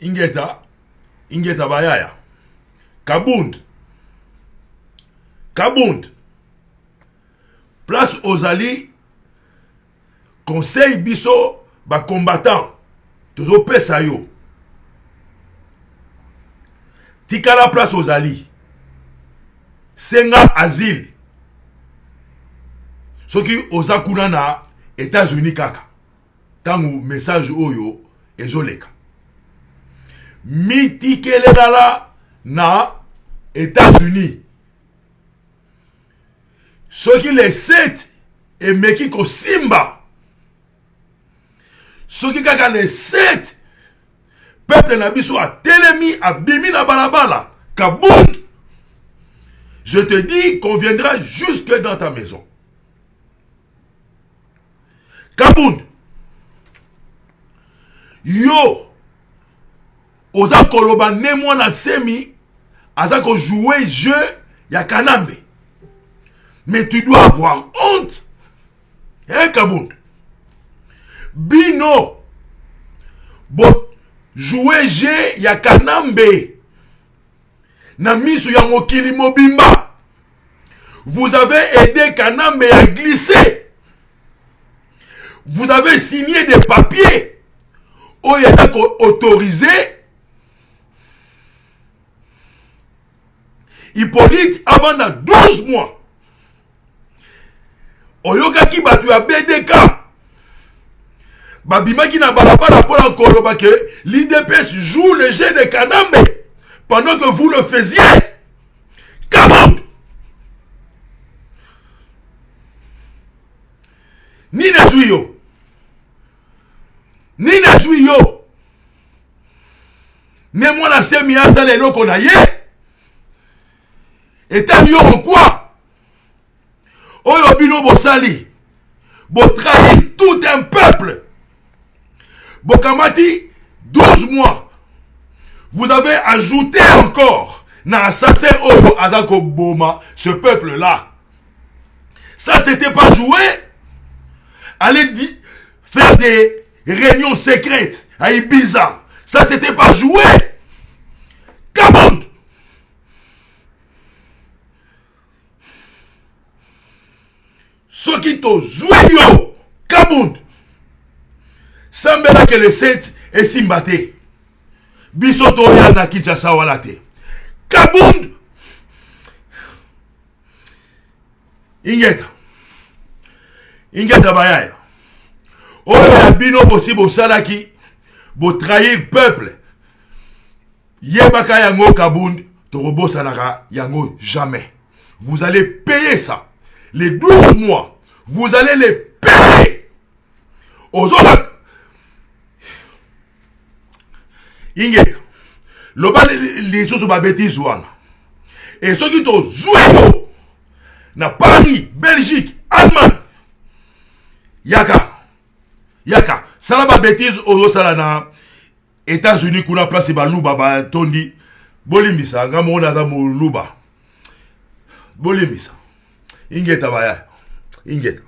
ingeta bayaya Kabund place aux alliés conseil biso ba combattant tozo pesa yo tikala place aux alliés senga asile soki oza kuna na États-Unis kaka tangu message oyo ezoleka mitikelelala na États-Unis soki les 7 emeki ko simba soki kaka les 7 peuple na biso a telemi abimi na balabala Kabund, je te dis qu'on viendra jusque dans ta maison. Kabund, yo oza koloba ne mwana semi aza ko jouer jeu ya Kanambe. Mais tu dois avoir honte. Hein, Kabund? Bino, bo jouer jeu ya Kanambe. Na misu ya mokili mobimba. Vous avez aidé Kanambe à glisser. Vous avez signé des papiers. Oh, il y a autorisé. Hippolyte avant dans 12 mois. Oyokaki batu ya BDK. Babimaki na balabala pour la koloba que l'IDPS joue le jeu de Kanambe pendant que vous le faisiez. Kabund. Ni ne suis yo. Ni ne suis yo. Ne moi la semi azale lo konaye. Et t'as yo quoi? Oyo bino bosali. Bo trahir tout un peuple. Bokamati 12 mois. Vous avez ajouté encore na assassin Oyo Azako Boma, ce peuple-là. Ça, c'était pas joué. Allez faire des réunions secrètes à Ibiza. Ça, c'était pas joué. Kabund. Sokito Zouyo. Kabund. Sambela que les 7 et Simbate. Bisoto yana Kinshasa walate. Kabund. Ingeta bayaya. Oya bino possible salaki bo trahir peuple. Yebaka yango Kabund, torobo sanaka yango jamais. Vous allez payer ça. Les 12 mois, vous allez les payer. Ozola Ingeta. Loba les choses ba bêtises wana. Et ceux qui to zouyo na Paris, Belgique, Allemagne. Yaka. Ça ba bêtise ozo sala na États-Unis kuna place ba luba ba tondi. Bolimbisa nga mona za mo luba. Bolimbisa. Ingeta baya. Ingeta.